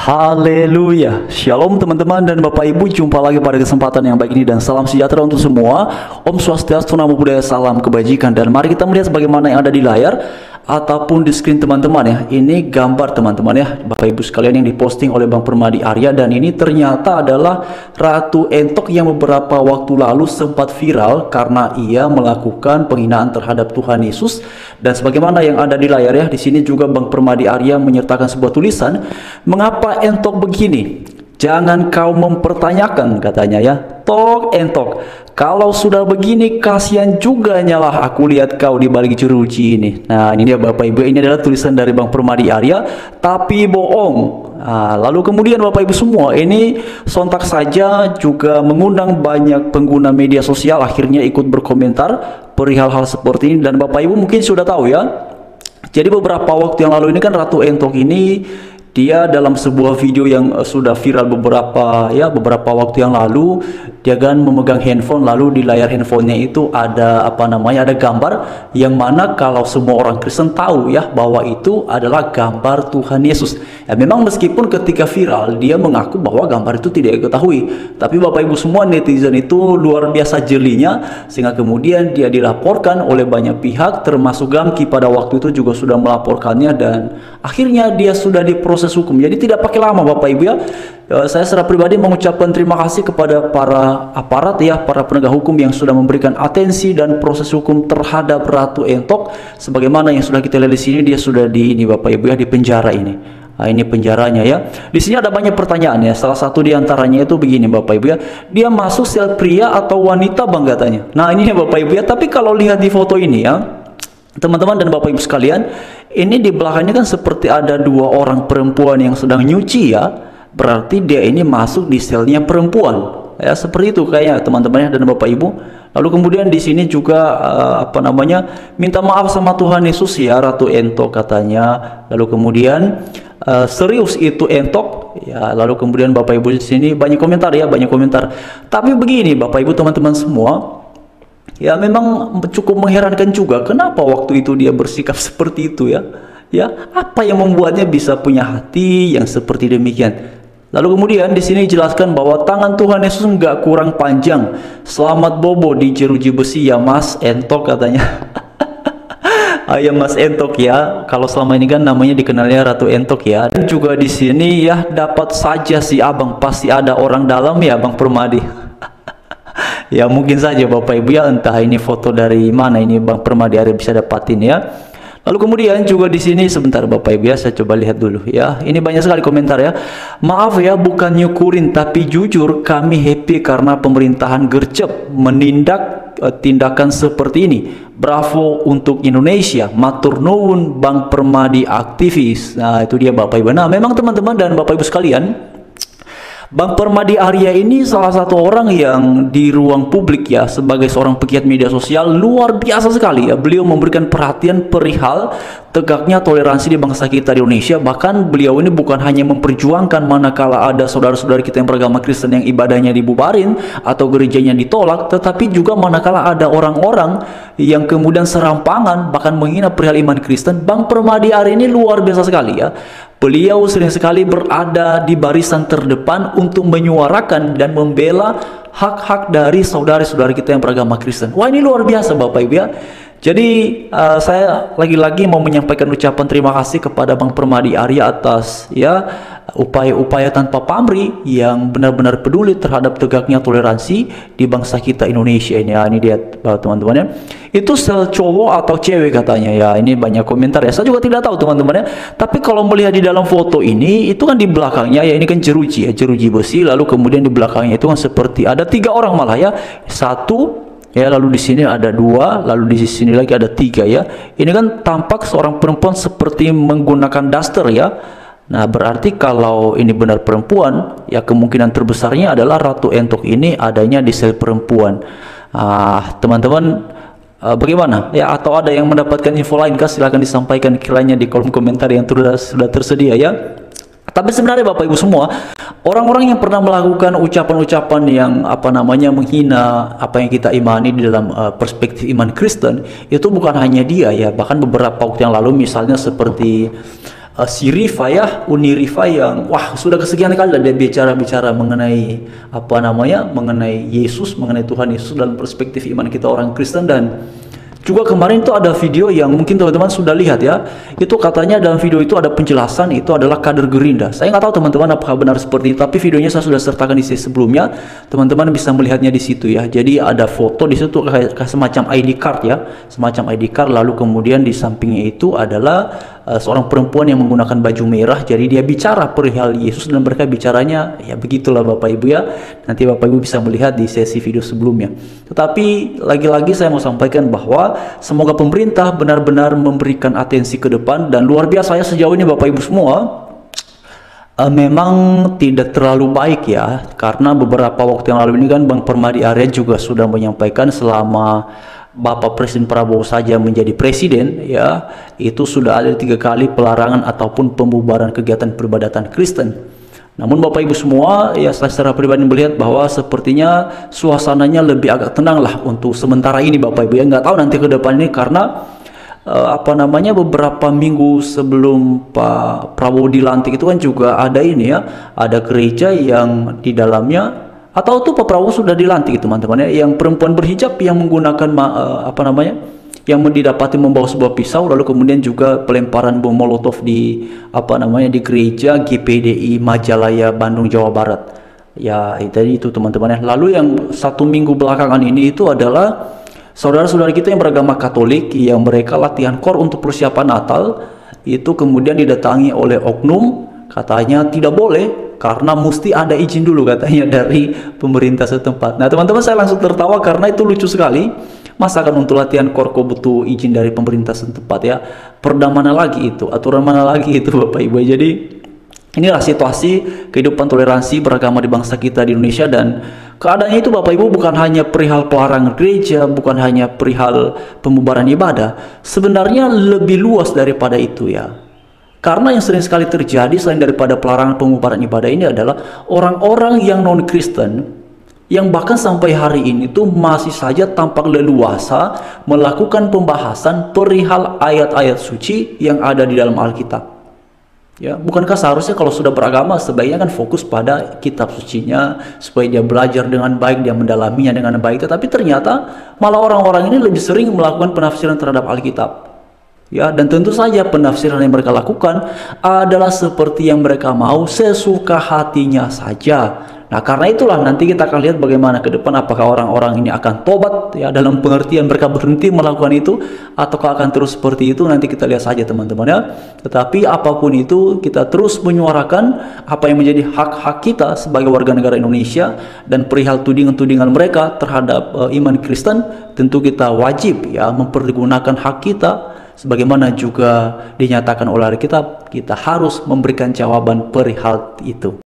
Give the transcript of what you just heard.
Haleluya. Shalom teman-teman dan Bapak Ibu, jumpa lagi pada kesempatan yang baik ini dan salam sejahtera untuk semua. Om Swastiastu, Namo Buddhaya, salam kebajikan. Dan mari kita melihat bagaimana yang ada di layar ataupun di screen teman-teman ya. Ini gambar teman-teman ya, Bapak Ibu sekalian, yang diposting oleh Bang Permadi Arya, dan ini ternyata adalah Ratu Entok yang beberapa waktu lalu sempat viral karena ia melakukan penghinaan terhadap Tuhan Yesus. Dan sebagaimana yang ada di layar ya, di sini juga Bang Permadi Arya menyertakan sebuah tulisan, "Mengapa Entok begini? Jangan kau mempertanyakan," katanya ya. "Tok Entok, kalau sudah begini kasihan juga nyalah aku lihat kau di balik jeruji ini." Nah, ini dia Bapak Ibu, ini adalah tulisan dari Bang Permadi Arya, tapi bohong. Nah, lalu kemudian Bapak Ibu semua, ini sontak saja juga mengundang banyak pengguna media sosial akhirnya ikut berkomentar perihal hal seperti ini. Dan Bapak Ibu mungkin sudah tahu ya, jadi beberapa waktu yang lalu ini kan Ratu Entok ini dia dalam sebuah video yang sudah viral beberapa waktu yang lalu, dia kan memegang handphone, lalu di layar handphonenya itu ada ada gambar yang mana kalau semua orang Kristen tahu ya bahwa itu adalah gambar Tuhan Yesus. Ya, memang meskipun ketika viral dia mengaku bahwa gambar itu tidak diketahui, tapi Bapak Ibu semua, netizen itu luar biasa jelinya sehingga kemudian dia dilaporkan oleh banyak pihak, termasuk Gamki pada waktu itu juga sudah melaporkannya, dan akhirnya dia sudah diproses hukum. Jadi tidak pakai lama Bapak Ibu ya. Saya secara pribadi mengucapkan terima kasih kepada para aparat ya, para penegak hukum yang sudah memberikan atensi dan proses hukum terhadap Ratu Entok. Sebagaimana yang sudah kita lihat di sini, dia sudah Bapak Ibu ya, di penjara ini. Nah, ini penjaranya ya. Di sini ada banyak pertanyaan ya. Salah satu diantaranya itu begini Bapak Ibu ya. Dia masuk sel pria atau wanita Bang katanya. Nah, ini ya Bapak Ibu ya. Tapi kalau lihat di foto ini ya, teman-teman dan Bapak Ibu sekalian, ini di belakangnya kan seperti ada dua orang perempuan yang sedang nyuci ya. Berarti dia ini masuk di selnya perempuan. Ya, seperti itu kayaknya teman-teman dan Bapak Ibu. Lalu kemudian di sini juga minta maaf sama Tuhan Yesus ya Ratu Entok katanya. Lalu kemudian serius itu Entok ya. Lalu kemudian Bapak Ibu di sini banyak komentar ya, banyak komentar. Tapi begini Bapak Ibu teman-teman semua, ya memang cukup mengherankan juga kenapa waktu itu dia bersikap seperti itu ya. Ya, apa yang membuatnya bisa punya hati yang seperti demikian? Lalu kemudian di sini dijelaskan bahwa tangan Tuhan Yesus nggak kurang panjang. Selamat bobo di jeruji besi ya Mas Entok katanya. Ayah Mas Entok ya. Kalau selama ini kan namanya dikenalnya Ratu Entok ya. Dan juga di sini ya, dapat saja si abang, pasti ada orang dalam ya Bang Permadi. Ya mungkin saja Bapak Ibu ya, entah ini foto dari mana ini Bang Permadi Arya bisa dapatin ya. Lalu kemudian juga di sini sebentar Bapak Ibu ya, saya coba lihat dulu ya. Ini banyak sekali komentar ya. "Maaf ya, bukan nyukurin, tapi jujur kami happy karena pemerintahan gercep menindak tindakan seperti ini. Bravo untuk Indonesia. Matur nuwun Bang Permadi aktivis." Nah, itu dia Bapak Ibu. Nah, memang teman-teman dan Bapak Ibu sekalian, Bang Permadi Arya ini salah satu orang yang di ruang publik ya, sebagai seorang pegiat media sosial luar biasa sekali ya. Beliau memberikan perhatian perihal tegaknya toleransi di bangsa kita di Indonesia. Bahkan beliau ini bukan hanya memperjuangkan manakala ada saudara-saudara kita yang beragama Kristen yang ibadahnya dibubarin atau gerejanya ditolak, tetapi juga manakala ada orang-orang yang kemudian serampangan bahkan menghina perihal iman Kristen. Bang Permadi Arya ini luar biasa sekali ya. Beliau sering sekali berada di barisan terdepan untuk menyuarakan dan membela hak-hak dari saudara-saudara kita yang beragama Kristen. Wah, ini luar biasa Bapak Ibu ya. Jadi saya lagi-lagi mau menyampaikan ucapan terima kasih kepada Bang Permadi Arya atas ya upaya-upaya tanpa pamrih yang benar-benar peduli terhadap tegaknya toleransi di bangsa kita Indonesia ini. Ya, ini dia teman-teman ya. Itu sel cowok atau cewek katanya ya. Ini banyak komentar ya. Saya juga tidak tahu teman-teman ya. Tapi kalau melihat di dalam foto ini, itu kan di belakangnya ya, ini kan jeruji ya, jeruji besi. Lalu kemudian di belakangnya itu kan seperti ada 3 orang malah ya. Satu ya, lalu di sini ada 2, lalu di sini lagi ada 3 ya. Ini kan tampak seorang perempuan seperti menggunakan daster ya. Nah, berarti kalau ini benar perempuan, ya kemungkinan terbesarnya adalah Ratu Entok ini adanya di sel perempuan. Teman-teman, bagaimana? Ya, atau ada yang mendapatkan info lain kah? Silahkan disampaikan kiranya di kolom komentar yang sudah tersedia ya. Tapi sebenarnya Bapak Ibu semua, orang-orang yang pernah melakukan ucapan-ucapan yang menghina apa yang kita imani di dalam perspektif iman Kristen, itu bukan hanya dia ya. Bahkan beberapa waktu yang lalu misalnya seperti si Rifa ya, Uni Rifa yang wah sudah kesekian kali dia bicara mengenai apa namanya, mengenai Yesus, mengenai Tuhan Yesus dalam perspektif iman kita orang Kristen. Dan juga kemarin itu ada video yang mungkin teman-teman sudah lihat ya, itu katanya dalam video itu ada penjelasan itu adalah kader Gerindra. Saya nggak tahu teman-teman apakah benar seperti itu, tapi videonya saya sudah sertakan di sesi sebelumnya, teman-teman bisa melihatnya di situ ya. Jadi ada foto di situ kayak semacam ID card ya, semacam ID card, lalu kemudian di sampingnya itu adalah seorang perempuan yang menggunakan baju merah. Jadi dia bicara perihal Yesus dan mereka bicaranya ya begitulah Bapak Ibu ya. Nanti Bapak Ibu bisa melihat di sesi video sebelumnya. Tetapi lagi-lagi saya mau sampaikan bahwa semoga pemerintah benar-benar memberikan atensi ke depan. Dan luar biasa ya sejauh ini Bapak Ibu semua, memang tidak terlalu baik ya, karena beberapa waktu yang lalu ini kan Bang Permadi Arya juga sudah menyampaikan selama Bapak Presiden Prabowo saja menjadi presiden ya, itu sudah ada 3 kali pelarangan ataupun pembubaran kegiatan peribadatan Kristen. Namun Bapak Ibu semua ya, saya secara pribadi melihat bahwa sepertinya suasananya lebih agak tenang lah untuk sementara ini Bapak Ibu ya. Nggak tahu nanti ke depan ini, karena apa namanya, beberapa minggu sebelum Pak Prabowo dilantik itu kan juga ada ini ya, ada gereja yang di dalamnya, atau tuh Pak Prabowo sudah dilantik teman-teman ya, yang perempuan berhijab yang menggunakan apa namanya, yang didapati membawa sebuah pisau, lalu kemudian juga pelemparan bom molotov di apa namanya, di gereja GPDI Majalaya Bandung Jawa Barat ya. Itu teman-teman ya. Lalu yang 1 minggu belakangan ini itu adalah saudara-saudara kita yang beragama Katolik yang mereka latihan kor untuk persiapan Natal, itu kemudian didatangi oleh oknum, katanya tidak boleh karena mesti ada izin dulu katanya dari pemerintah setempat. Nah teman-teman, saya langsung tertawa karena itu lucu sekali. Masakan untuk latihan kor kok butuh izin dari pemerintah setempat ya? Perda mana lagi itu? Aturan mana lagi itu Bapak Ibu? Jadi inilah situasi kehidupan toleransi beragama di bangsa kita di Indonesia. Dan keadaannya itu Bapak Ibu bukan hanya perihal pelarangan gereja, bukan hanya perihal pembubaran ibadah, sebenarnya lebih luas daripada itu ya. Karena yang sering sekali terjadi selain daripada pelarangan pembubaran ibadah ini adalah orang-orang yang non-Kristen yang bahkan sampai hari ini tuh masih saja tampak leluasa melakukan pembahasan perihal ayat-ayat suci yang ada di dalam Alkitab. Ya, bukankah seharusnya kalau sudah beragama sebaiknya kan fokus pada kitab sucinya supaya dia belajar dengan baik, dia mendalaminya dengan baik. Tetapi ternyata malah orang-orang ini lebih sering melakukan penafsiran terhadap Alkitab. Ya, dan tentu saja penafsiran yang mereka lakukan adalah seperti yang mereka mau, sesuka hatinya saja. Nah, karena itulah nanti kita akan lihat bagaimana ke depan, apakah orang-orang ini akan tobat ya, dalam pengertian mereka berhenti melakukan itu, ataukah akan terus seperti itu, nanti kita lihat saja teman-teman ya. Tetapi apapun itu, kita terus menyuarakan apa yang menjadi hak-hak kita sebagai warga negara Indonesia, dan perihal tudingan-tudingan mereka terhadap iman Kristen, tentu kita wajib ya mempergunakan hak kita. Sebagaimana juga dinyatakan oleh Alkitab, kita harus memberikan jawaban perihal itu.